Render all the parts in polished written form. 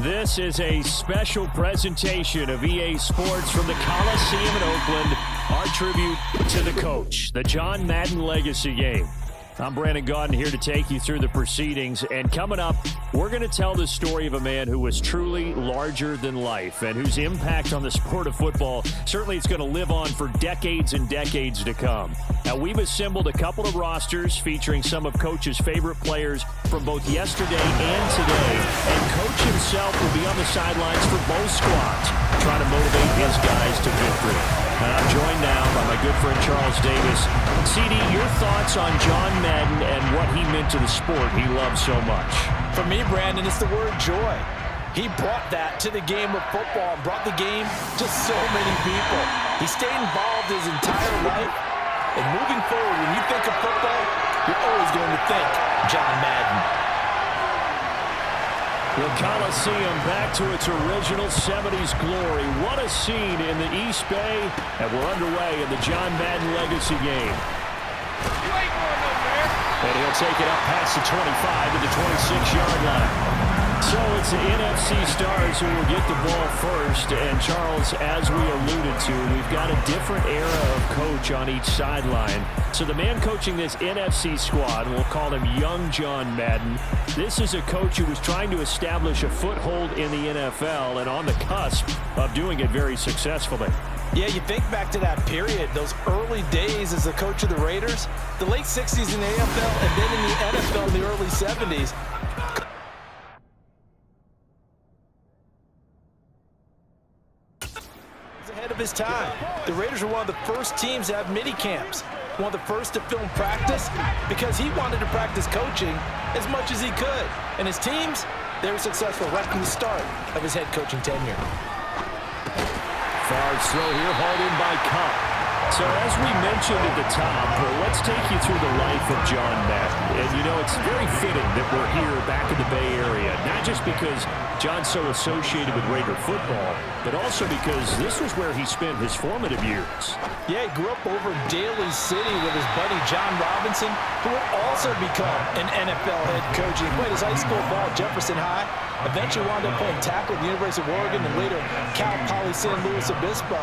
This is a special presentation of EA Sports from the Coliseum in Oakland. Our tribute to the coach, the John Madden Legacy Game. I'm Brandon Gaudin here to take you through the proceedings. And coming up, we're going to tell the story of a man who was truly larger than life and whose impact on the sport of football certainly is going to live on for decades and decades to come. Now, we've assembled a couple of rosters featuring some of Coach's favorite players from both yesterday and today. And Coach himself will be on the sidelines for both squads, trying to motivate his guys to victory. And I'm joined now by my good friend Charles Davis. CD, your thoughts on John Madden and what he meant to the sport he loves so much? For me, Brandon, it's the word joy. He brought that to the game of football and brought the game to so many people. He stayed involved his entire life. And moving forward, when you think of football, you're always going to think John Madden. The Coliseum back to its original 70s glory. What a scene in the East Bay. And we're underway in the John Madden Legacy Game. And he'll take it up past the 25 to the 26-yard line. So it's the NFC stars who will get the ball first. And Charles, as we alluded to, we've got a different era of coach on each sideline. So the man coaching this NFC squad, we'll call him Young John Madden. This is a coach who was trying to establish a foothold in the NFL and on the cusp of doing it very successfully. Yeah, you think back to that period, those early days as the coach of the Raiders, the late 60s in the AFL, and then in the NFL in the early 70s. He's ahead of his time. The Raiders were one of the first teams to have mini camps, one of the first to film practice, because he wanted to practice coaching as much as he could. And his teams, they were successful right from the start of his head coaching tenure. Favre's throw here, hauled in by Cup. So as we mentioned at the top, let's take you through the life of John Madden. And you know, it's very fitting that we're here back in the Bay Area, not just because John's so associated with Raider football, but also because this was where he spent his formative years. Yeah, he grew up over in Daly City with his buddy John Robinson, who would also become an NFL head coach. He played his high school ball at Jefferson High, eventually wound up playing tackle at the University of Oregon, and later Cal Poly San Luis Obispo.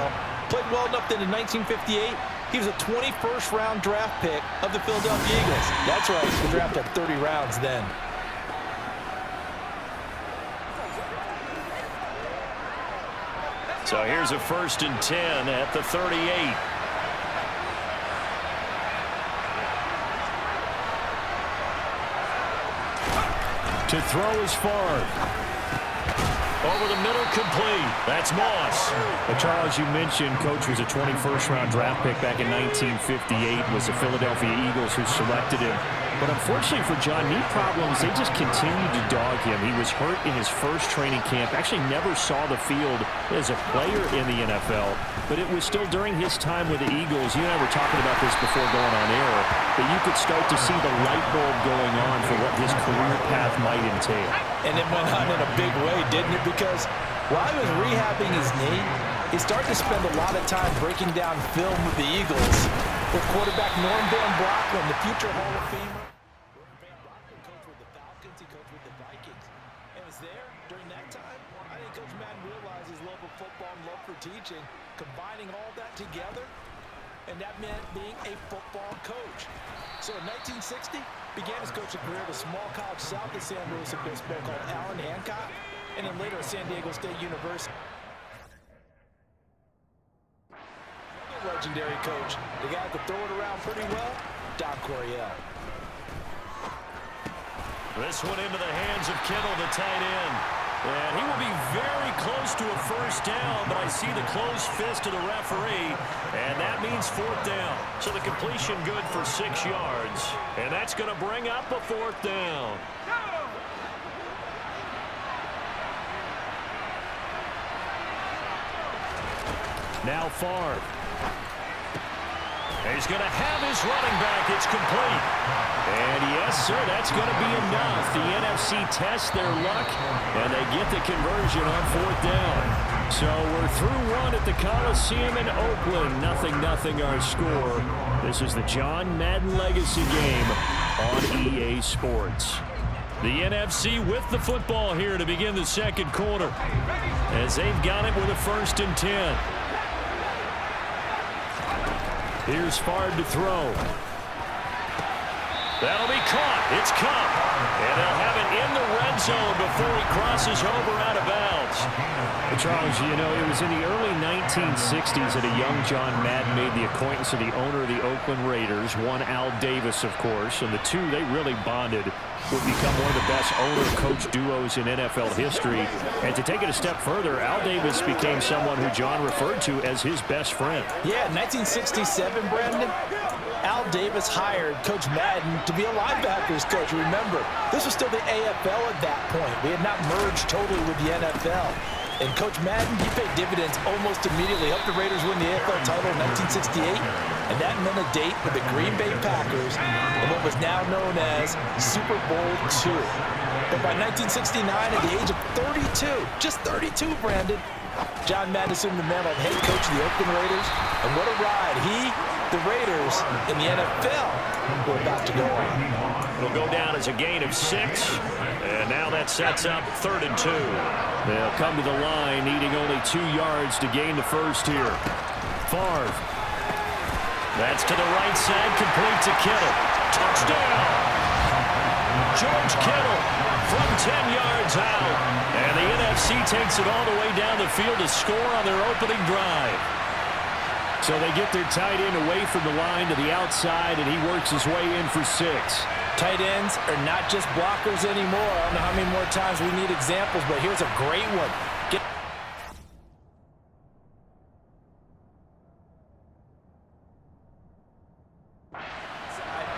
Played well enough that in 1958, he was a 21st round draft pick of the Philadelphia Eagles. That's right, the draft had 30 rounds then. So here's a 1st and 10 at the 38. To throw is Favre. Over the middle, complete. That's Moss. But Charles, you mentioned Coach was a 21st round draft pick back in 1958. Was the Philadelphia Eagles who selected him. But unfortunately for John, knee problems, they just continued to dog him. He was hurt in his first training camp. Actually never saw the field as a player in the NFL. But it was still during his time with the Eagles. You and I were talking about this before going on air. That you could start to see the light bulb going on for what his career path might entail. And it went on in a big way, didn't it? Because while he was rehabbing his knee, he started to spend a lot of time breaking down film with the Eagles. With quarterback Norm Van Brocklin, the future Hall of Famer. Van Brocklin coached with the Falcons, he coached with the Vikings. And was there during that time. I think Coach Madden realized his love of football and love for teaching, combining all that together, and that meant being a football coach. So in 1960, began his coaching career at a small college south of San Luis Obispo called Allen Hancock, and then later at San Diego State University. Another legendary coach, the guy that could throw it around pretty well, Don Coryell. This one into the hands of Kittle, the tight end. And he will be very close to a first down, but I see the closed fist of the referee, and that means 4th down. So the completion good for 6 yards, and that's going to bring up a 4th down. Now Favre. He's going to have his running back. It's complete. And yes, sir, that's going to be enough. The NFC tests their luck, and they get the conversion on 4th down. So we're through one at the Coliseum in Oakland. 0-0 our score. This is the John Madden Legacy Game on EA Sports. The NFC with the football here to begin the second quarter, as they've got it with a 1st and 10. Here's Favre to throw. That'll be caught. It's Cup. And they'll have it in the red zone before he crosses over out of bounds. Charles, you know, it was in the early 1960s that a young John Madden made the acquaintance of the owner of the Oakland Raiders, one Al Davis, of course, and the two, they really bonded, would become one of the best owner-coach duos in NFL history. And to take it a step further, Al Davis became someone who John referred to as his best friend. Yeah, 1967, Brandon, Al Davis hired Coach Madden to be a linebackers coach. Remember, this was still the AFL at that point. We had not merged totally with the NFL. And Coach Madden, he paid dividends almost immediately. Helped the Raiders win the AFL title in 1968. And that meant a date with the Green Bay Packers in what was now known as Super Bowl II. But by 1969, at the age of 32, just 32, Brandon, John Madden assumed the mantle of head coach of the Oakland Raiders. And what a ride the Raiders in the NFL were about to go on. It'll go down as a gain of 6. And now that sets up 3rd and 2. They'll come to the line, needing only 2 yards to gain the first here. Favre. That's to the right side, complete to Kittle. Touchdown! George Kittle from 10 yards out. And the NFC takes it all the way down the field to score on their opening drive. So they get their tight end away from the line to the outside, and he works his way in for 6. Tight ends are not just blockers anymore. I don't know how many more times we need examples, but here's a great one.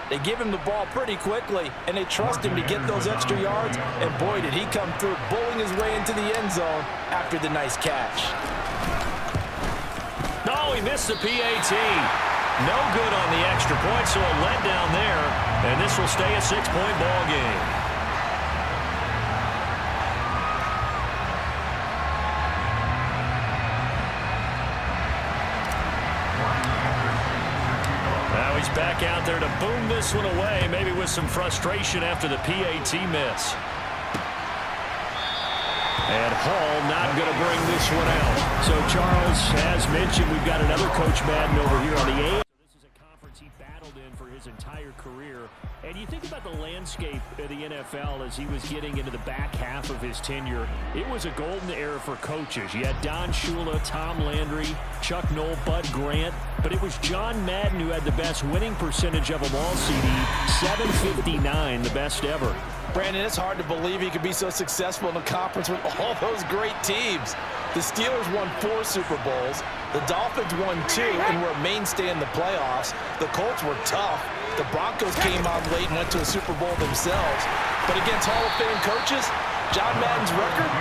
They give him the ball pretty quickly, and they trust him to get those extra yards. And boy, did he come through, bowling his way into the end zone after the nice catch. No, he missed the PAT. No good on the extra point, so a letdown there. And this will stay a 6-point ball game. Now he's back out there to boom this one away, maybe with some frustration after the PAT miss. And Hall not going to bring this one out. So, Charles, as mentioned, we've got another Coach Madden over here on the A. This is a conference he battled in for his entire career. And you think about the landscape of the NFL as he was getting into the back half of his tenure. It was a golden era for coaches. You had Don Shula, Tom Landry, Chuck Noll, Bud Grant. But it was John Madden who had the best winning percentage of them all, CD. 759, the best ever. Brandon, it's hard to believe he could be so successful in a conference with all those great teams. The Steelers won 4 Super Bowls. The Dolphins won 2 and were a mainstay in the playoffs. The Colts were tough. The Broncos came on late and went to a Super Bowl themselves. But against Hall of Fame coaches, John Madden's record,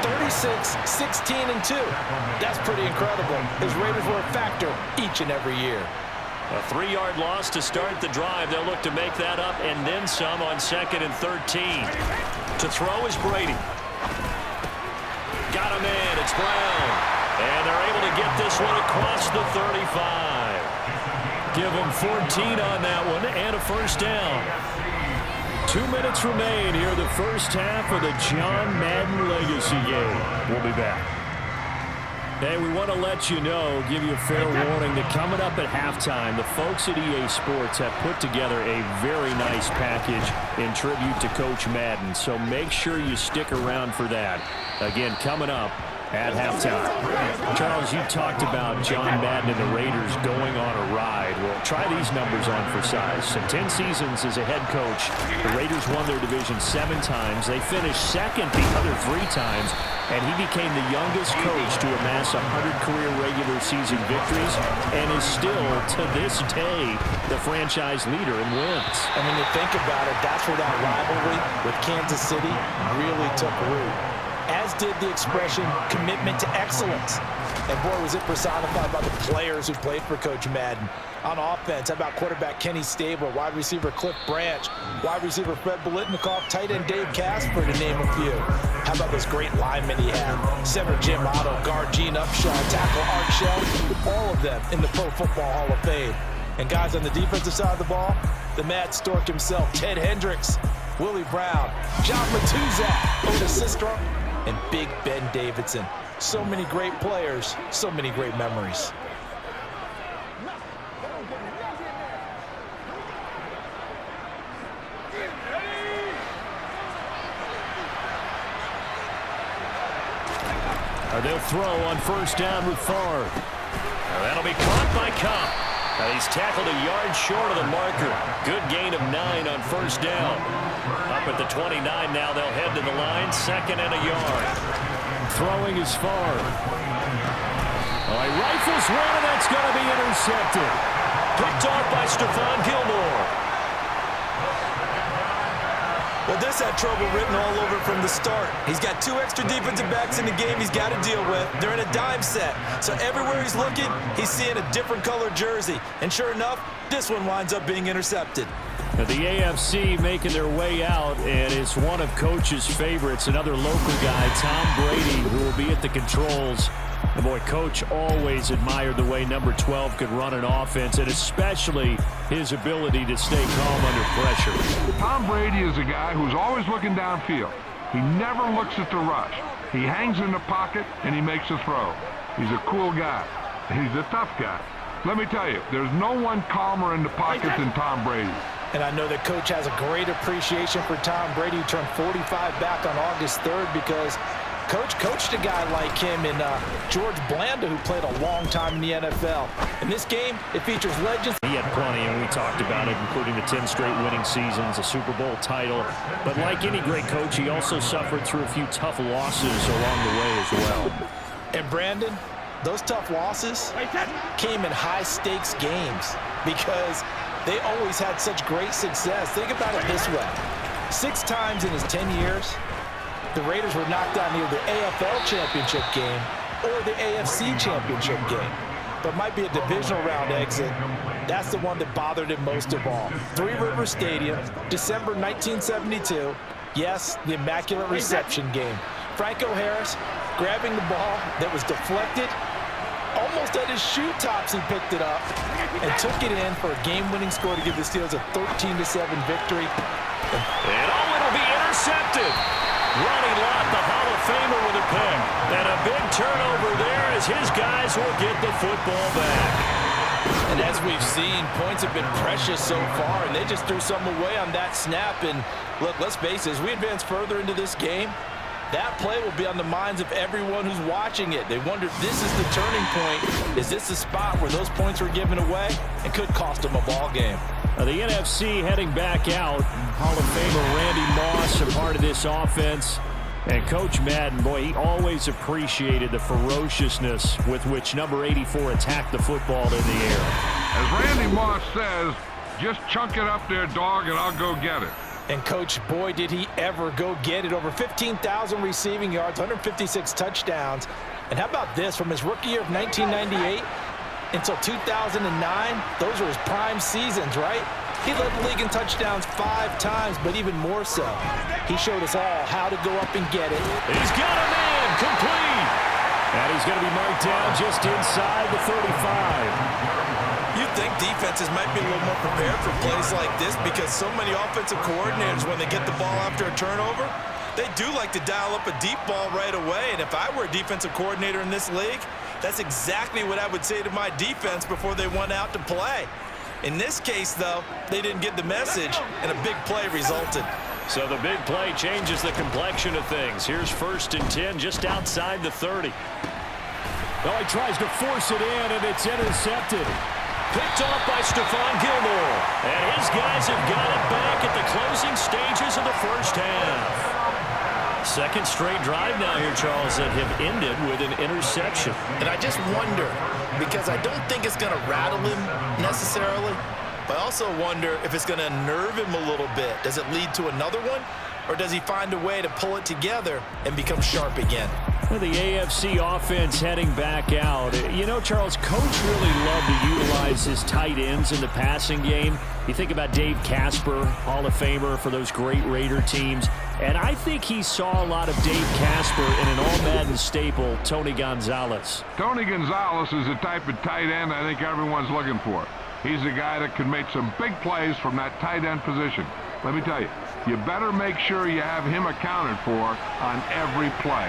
36, 16, and 2. That's pretty incredible. His Raiders were a factor each and every year. A 3-yard loss to start the drive. They'll look to make that up and then some on 2nd and 13. To throw is Brady. Got him in. It's Brown. And they're able to get this one across the 35. Give them 14 on that one and a first down. 2 minutes remain here, the first half of the John Madden Legacy game. We'll be back. Hey, we want to let you know, give you a fair warning that coming up at halftime, the folks at EA Sports have put together a very nice package in tribute to Coach Madden. So make sure you stick around for that. Again, coming up at halftime. Charles, you talked about John Madden and the Raiders going on a ride. Well, try these numbers on for size. In 10 seasons as a head coach, the Raiders won their division 7 times. They finished second the other 3 times, and he became the youngest coach to amass 100 career regular season victories and is still, to this day, the franchise leader in wins. And when you think about it, that's where that rivalry with Kansas City really took root. As did the expression, commitment to excellence. And boy, was it personified by the players who played for Coach Madden. On offense, how about quarterback Kenny Stabler, wide receiver Cliff Branch, wide receiver Fred Biletnikoff, tight end Dave Casper, to name a few. How about those great linemen he had? Center Jim Otto, guard Gene Upshaw, tackle Art Shell, all of them in the Pro Football Hall of Fame. And guys on the defensive side of the ball, the Mad Stork himself, Ted Hendricks. Willie Brown, John Matuzak, Otis Sistrom, and Big Ben Davidson. So many great players, so many great memories. They'll throw on first down with Favre. That'll be caught by Cobb. He's tackled a yard short of the marker. Good gain of 9 on first down. Up at the 29 now, they'll head to the line. 2nd and a yard. Throwing is Favre. He rifles one, and that's going to be intercepted. Picked off by Stephon Gilmore. Well, this had trouble written all over from the start. He's got 2 extra defensive backs in the game he's got to deal with. They're in a dime set. So everywhere he's looking, he's seeing a different color jersey. And sure enough, this one winds up being intercepted. Now the AFC making their way out, and it's one of Coach's favorites, another local guy, Tom Brady, who will be at the controls. And boy, Coach always admired the way number 12 could run an offense, and especially his ability to stay calm under pressure. Tom Brady is a guy who's always looking downfield. He never looks at the rush. He hangs in the pocket, and he makes a throw. He's a cool guy. He's a tough guy. Let me tell you, there's no one calmer in the pocket than Tom Brady. And I know that Coach has a great appreciation for Tom Brady, who turned 45 back on August 3rd, because Coach coached a guy like him in George Blanda, who played a long time in the NFL. In this game, it features legends. He had plenty, and we talked about it, including the 10 straight winning seasons, a Super Bowl title. But like any great coach, he also suffered through a few tough losses along the way as well. And Brandon, those tough losses came in high-stakes games because they always had such great success. Think about it this way. 6 times in his 10 years, the Raiders were knocked out in either the AFL championship game or the AFC championship game. But might be a divisional round exit. That's the one that bothered him most of all. Three River Stadium, December 1972. Yes, the Immaculate Reception game. Franco Harris grabbing the ball that was deflected. Almost at his shoe tops, he picked it up and took it in for a game-winning score to give the Steelers a 13-7 victory. And it'll be intercepted. Ronnie Lott, the Hall of Famer, with a pick. And a big turnover there as his guys will get the football back. And as we've seen, points have been precious so far, and they just threw some away on that snap. And look, let's face it, as we advance further into this game, that play will be on the minds of everyone who's watching it. They wonder if this is the turning point. Is this the spot where those points were given away and could cost them a ball game? The NFC heading back out. Hall of Famer Randy Moss, a part of this offense. And Coach Madden, boy, he always appreciated the ferociousness with which number 84 attacked the football in the air. As Randy Moss says, just chunk it up there, dog, and I'll go get it. And, Coach, boy, did he ever go get it. Over 15,000 receiving yards, 156 touchdowns. And how about this? From his rookie year of 1998 until 2009, those were his prime seasons, right? He led the league in touchdowns 5 times, but even more so, he showed us all how to go up and get it. He's got a man, complete. And he's going to be marked down just inside the 35. You'd think defenses might be a little more prepared for plays like this because so many offensive coordinators, when they get the ball after a turnover, they do like to dial up a deep ball right away. And if I were a defensive coordinator in this league, that's exactly what I would say to my defense before they went out to play. In this case, though, they didn't get the message, and a big play resulted. So the big play changes the complexion of things. Here's 1st and 10 just outside the 30. Well, he tries to force it in, and it's intercepted. Picked off by Stephon Gilmore. And his guys have got it back at the closing stages of the first half. Second straight drive now here, Charles, that have ended with an interception. And I just wonder, because I don't think it's going to rattle him necessarily, but I also wonder if it's going to unnerve him a little bit. Does it lead to another one, or does he find a way to pull it together and become sharp again? Well, the AFC offense heading back out. You know, Charles, Coach really loved to utilize his tight ends in the passing game. You think about Dave Casper, Hall of Famer for those great Raider teams. And I think he saw a lot of Dave Casper in an all-Madden staple, Tony Gonzalez. Tony Gonzalez is the type of tight end I think everyone's looking for. He's a guy that can make some big plays from that tight end position. Let me tell you, You better make sure you have him accounted for on every play.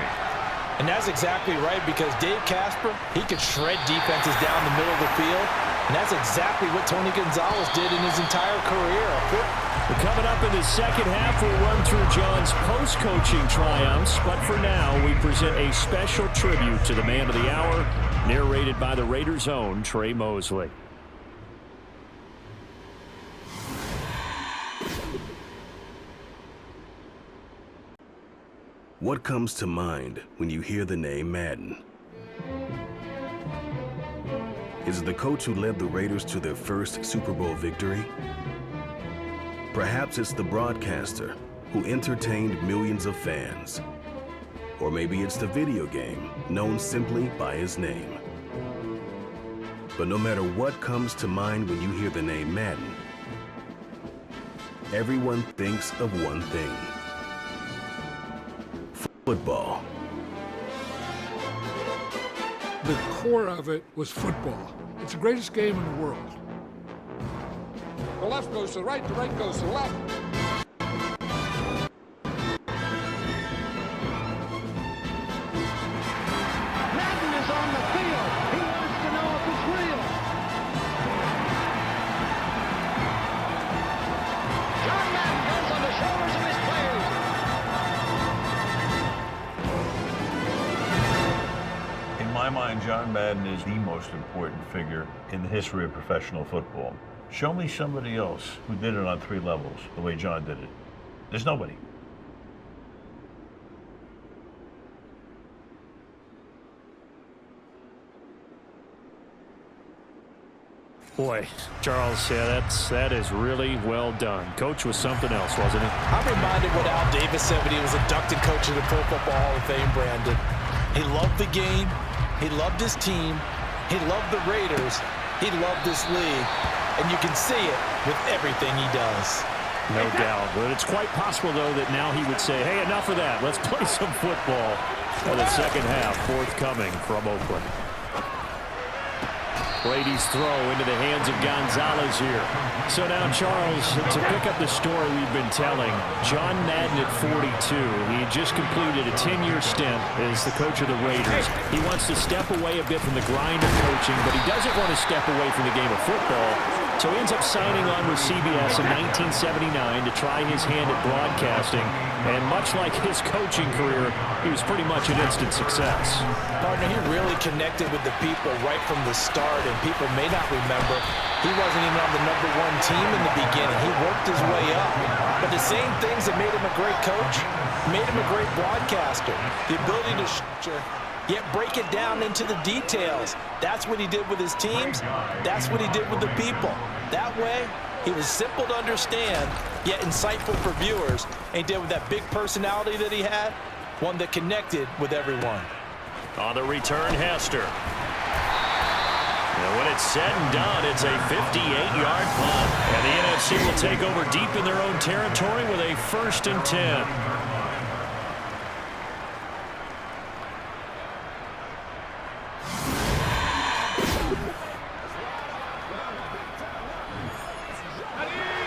And that's exactly right, because Dave Casper, he could shred defenses down the middle of the field, and that's exactly what Tony Gonzalez did in his entire career. We're coming up in the second half. We'll run through John's post-coaching triumphs, but for now, we present a special tribute to the man of the hour, narrated by the Raiders' own Trey Mosley. What comes to mind when you hear the name Madden? Is it the coach who led the Raiders to their first Super Bowl victory? Perhaps it's the broadcaster who entertained millions of fans. Or maybe it's the video game known simply by his name. But no matter what comes to mind when you hear the name Madden, everyone thinks of one thing: football. The core of it was football. It's the greatest game in the world. The left goes to the right goes to the left. Madden is on the field. He wants to know if it's real. John Madden goes on the shoulders of his players. In my mind, John Madden is the most important figure in the history of professional football. Show me somebody else who did it on 3 levels the way John did it. There's nobody. Boy, Charles, yeah, that is really well done. Coach was something else, wasn't he? I'm reminded what Al Davis said when he was inducted coach of the Pro Football Hall of Fame, Brandon. He loved the game. He loved his team. He loved the Raiders. He loved this league. And you can see it with everything he does. No doubt. But it's quite possible, though, that now he would say, hey, enough of that. Let's play some football. For the second half, forthcoming from Oakland. Brady's throw into the hands of Gonzalez here. So now, Charles, to pick up the story we've been telling, John Madden at 42, he just completed a 10-year stint as the coach of the Raiders. He wants to step away a bit from the grind of coaching, but he doesn't want to step away from the game of football. So he ends up signing on with CBS in 1979 to try his hand at broadcasting. And much like his coaching career, he was pretty much an instant success. Partner, he really connected with the people right from the start, and people may not remember, he wasn't even on the #1 team in the beginning. He worked his way up. But the same things that made him a great coach made him a great broadcaster. The ability to yet break it down into the details. That's what he did with his teams. That's what he did with the people. That way, he was simple to understand, yet insightful for viewers. And he did with that big personality that he had, one that connected with everyone. On the return, Hester. And when it's said and done, it's a 58-yard punt. And the NFC will take over deep in their own territory with a 1st and 10.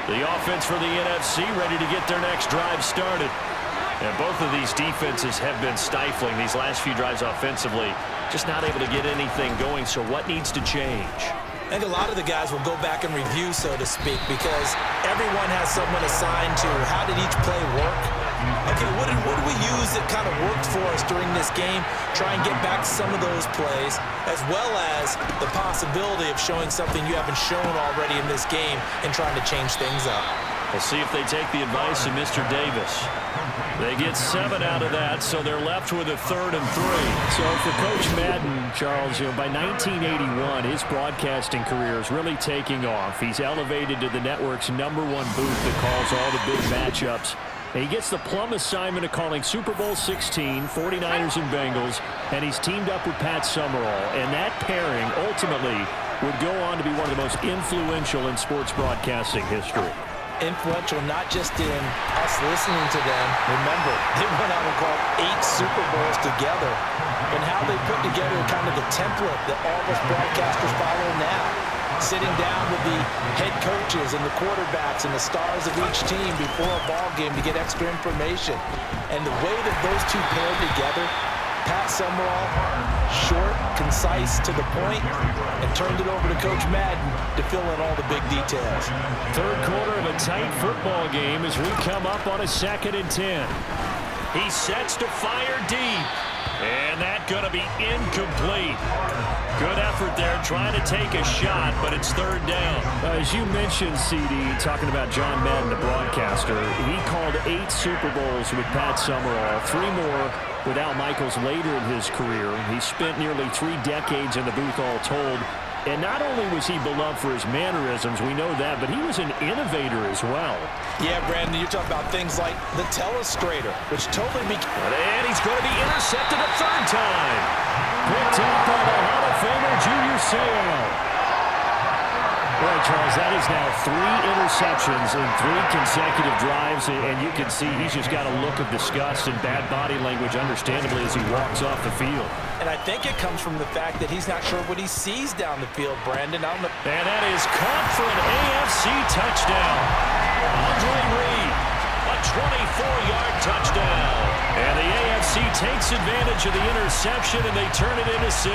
The offense for the NFC ready to get their next drive started. And both of these defenses have been stifling these last few drives offensively. Just not able to get anything going, so what needs to change? I think a lot of the guys will go back and review, so to speak, because everyone has someone assigned to how did each play work. Okay, what did we use that kind of worked for us during this game? Try and get back some of those plays, as well as the possibility of showing something you haven't shown already in this game and trying to change things up. We'll see if they take the advice of Mr. Davis. They get 7 out of that, so they're left with a 3rd and 3. So for Coach Madden, Charles, by 1981, his broadcasting career is really taking off. He's elevated to the network's #1 booth that calls all the big matchups. And he gets the plum assignment of calling Super Bowl 16, 49ers and Bengals, and he's teamed up with Pat Summerall. And that pairing ultimately would go on to be one of the most influential in sports broadcasting history. Influential not just in us listening to them. Remember, they went out and called 8 Super Bowls together, and how they put together kind of the template that all of us broadcasters follow now. sitting down with the head coaches and the quarterbacks and the stars of each team before a ball game to get extra information. And the way that those two paired together, Pat Summerall, short, concise, to the point, and turned it over to Coach Madden to fill in all the big details. Third quarter of a tight football game as we come up on a 2nd and 10. He sets to fire deep. And that's going to be incomplete. Good effort there trying to take a shot, but it's 3rd down. As you mentioned, CD, talking about John Madden, the broadcaster, he called 8 Super Bowls with Pat Summerall, 3 more with Al Michaels later in his career. He spent nearly 3 decades in the booth all told. And not only was he beloved for his mannerisms, we know that, but he was an innovator as well. Yeah, Brandon, you're talking about things like the telestrator, which totally And he's going to be intercepted a 3rd time. Picked up by the Hall of Famer, Junior Seau. Well, Charles, that is now 3 interceptions in 3 consecutive drives, and you can see he's just got a look of disgust and bad body language, understandably, as he walks off the field. And I think it comes from the fact that he's not sure what he sees down the field, Brandon. And that is caught for an AFC touchdown. Andre Reed, a 24-yard touchdown. And the AFC takes advantage of the interception, and they turn it into 6.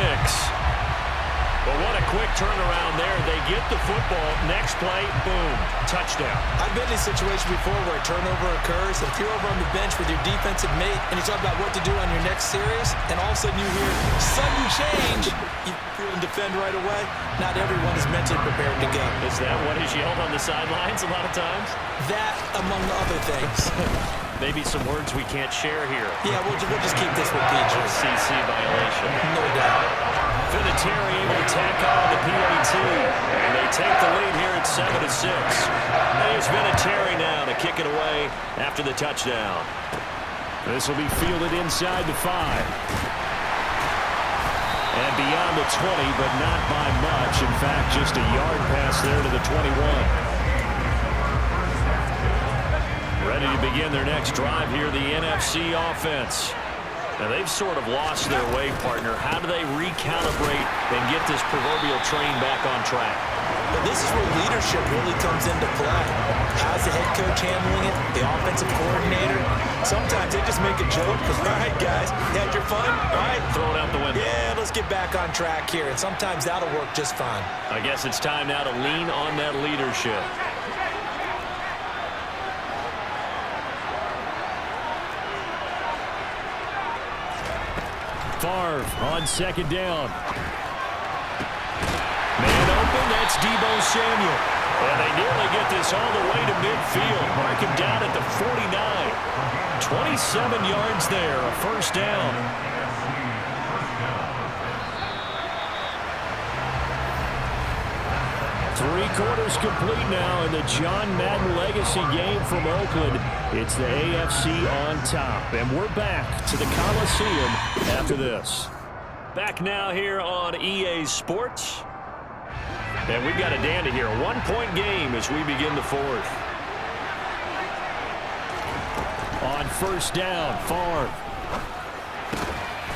But what a quick turnaround there. They get the football. Next play, boom, touchdown. I've been in a situation before where a turnover occurs. If you're over on the bench with your defensive mate and you talk about what to do on your next series, and all of a sudden you hear sudden change, you feel and defend right away. Not everyone is mentally prepared to go. Is that what is yelled on the sidelines a lot of times? That, among other things. Maybe some words we can't share here. Yeah, we'll just keep this with PG. CC violation. No doubt. Vinatieri able to tack on the PAT. And they take the lead here at 7-6. There's Vinatieri now to kick it away after the touchdown. This will be fielded inside the 5. And beyond the 20, but not by much. In fact, just a yard pass there to the 21. Ready to begin their next drive here, the NFC offense. Now, they've sort of lost their way, partner. How do they recalibrate and get this proverbial train back on track? Well, this is where leadership really comes into play. How's the head coach handling it? The offensive coordinator? Sometimes they just make a joke because, all right, guys, you had your fun? All right. Throw it out the window. Yeah, let's get back on track here. And sometimes that'll work just fine. I guess it's time now to lean on that leadership. Favre on 2nd down. Man open, that's Deebo Samuel. And they nearly get this all the way to midfield. Mark him down at the 49. 27 yards there, a 1st down. Three-quarters complete now in the John Madden legacy game from Oakland. It's the AFC on top, and we're back to the Coliseum after this. Back now here on EA Sports. And we've got a dandy here. A 1-point game as we begin the 4th. On 1st down, Favre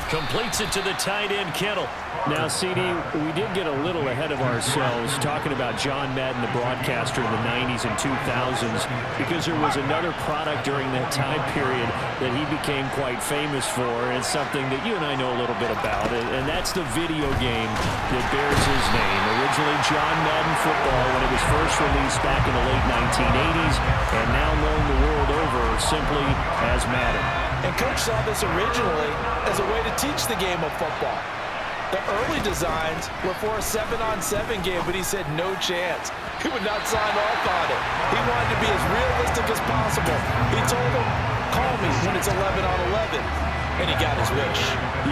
completes it to the tight end, Kittle. Now, CD, we did get a little ahead of ourselves talking about John Madden, the broadcaster in the 90s and 2000s, because there was another product during that time period that he became quite famous for, and it's something that you and I know a little bit about, and that's the video game that bears his name. Originally John Madden Football when it was first released back in the late 1980s, and now known the world over simply as Madden. And Coach saw this originally as a way to teach the game of football. The early designs were for a 7-on-7 game, but he said no chance. He would not sign off on it. He wanted to be as realistic as possible. He told him, call me when it's 11-on-11. And he got his wish.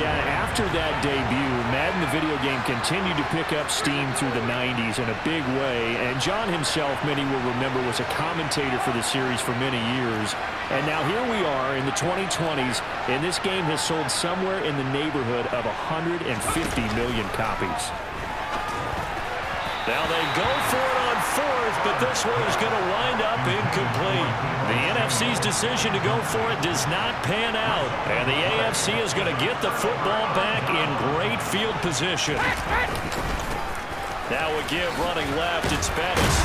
Yeah, after that debut, Madden the video game continued to pick up steam through the 90s in a big way. And John himself, many will remember, was a commentator for the series for many years. And now here we are in the 2020s, and this game has sold somewhere in the neighborhood of 150 million copies. Now they go for it on 4th, but this one is going to wind up incomplete. The NFC's decision to go for it does not pan out, and the AFC is going to get the football back in great field position. Now a give running left. It's Bettis.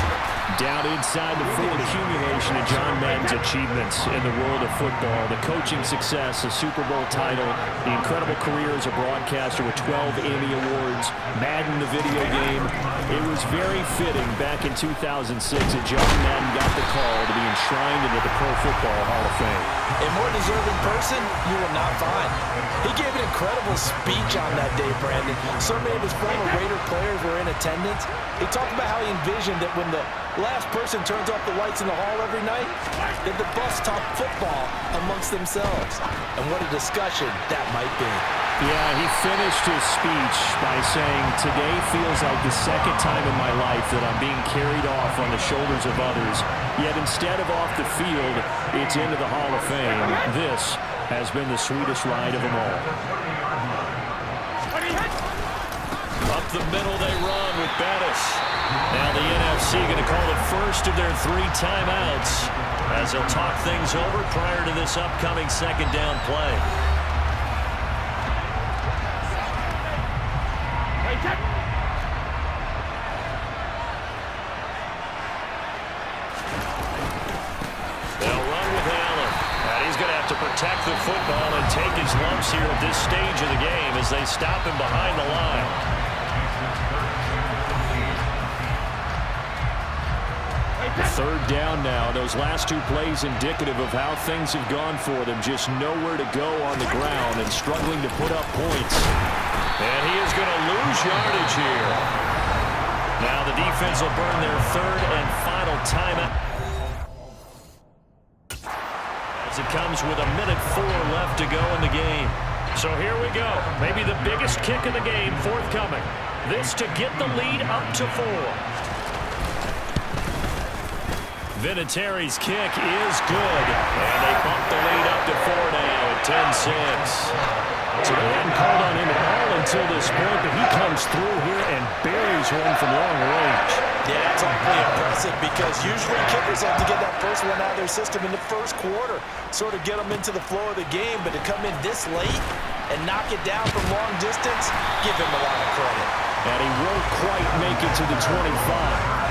Down inside the 40. Accumulation of John Madden's achievements in the world of football. The coaching success, a Super Bowl title, the incredible career as a broadcaster with 12 Emmy Awards, Madden the video game. It was very fitting back in 2006 that John Madden got the call to be enshrined into the Pro Football Hall of Fame. A more deserving person you will not find. He gave an incredible speech on that day, Brandon. So many of his former Raider players were in attendance. He talked about how he envisioned that when the last person turns off the lights in the hall every night, that the bus talk football amongst themselves. And what a discussion that might be. Yeah, he finished his speech by saying, "Today feels like the second time in my life that I'm being carried off on the shoulders of others. Yet instead of off the field, it's into the Hall of Fame. This has been the sweetest ride of them all." Up the middle they run with Bettis. Now the NFC going to call the first of their 3 timeouts as they'll talk things over prior to this upcoming second down play. They'll run with Allen. And he's going to have to protect the football and take his lumps here at this stage of the game as they stop him behind the line. Third down now. Those last 2 plays indicative of how things have gone for them. Just nowhere to go on the ground and struggling to put up points. And he is going to lose yardage here. Now the defense will burn their 3rd and final timeout. As it comes with 1:04 left to go in the game. So here we go. Maybe the biggest kick of the game forthcoming. This to get the lead up to 4. Vinatieri's kick is good. And they bump the lead up to 4 now at 10-6. So they hadn't called on him at all until this point, but he comes through here and buries one from long range. Yeah, that's awfully impressive because usually kickers have to get that first one out of their system in the first quarter, sort of get them into the flow of the game, but to come in this late and knock it down from long distance, give him a lot of credit. And he won't quite make it to the 25.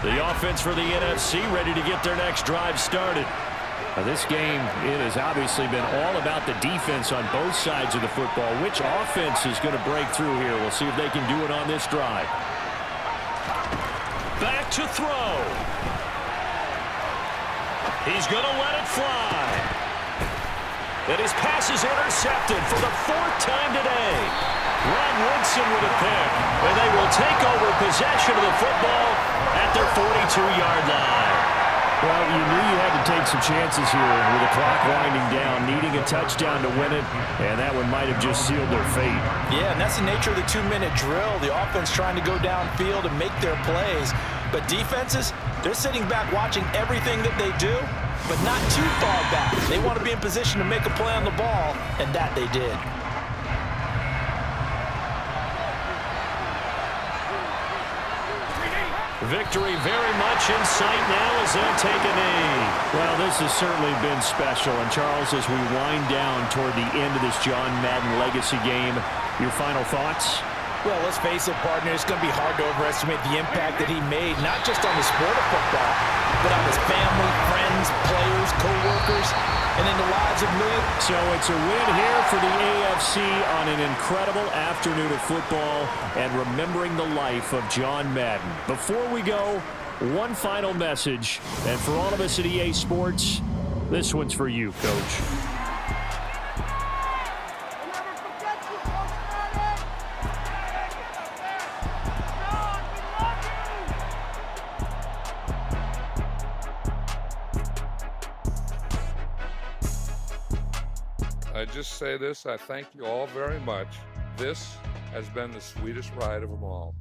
The offense for the NFC ready to get their next drive started. Now this game, it has obviously been all about the defense on both sides of the football. Which offense is going to break through here? We'll see if they can do it on this drive. Back to throw. He's going to let it fly. And his pass is intercepted for the 4th time today. Ron Woodson with a pick. And they will take over possession of the football at their 42-yard line. Well, you knew you had to take some chances here with the clock winding down, needing a touchdown to win it, and that one might have just sealed their fate. Yeah, and that's the nature of the 2-minute drill. The offense trying to go downfield and make their plays. But defenses, they're sitting back watching everything that they do, but not too far back. They want to be in position to make a play on the ball, and that they did. Victory very much in sight now as they'll take a knee. Well, this has certainly been special. And, Charles, as we wind down toward the end of this John Madden legacy game, your final thoughts? Well, let's face it, partner, it's going to be hard to overestimate the impact that he made, not just on the sport of football, but on his family, friends, players, co-workers, and in the lives of millions. So it's a win here for the AFC on an incredible afternoon of football and remembering the life of John Madden. Before we go, one final message, and for all of us at EA Sports, this one's for you, Coach. I just say this, I thank you all very much. This has been the sweetest ride of them all.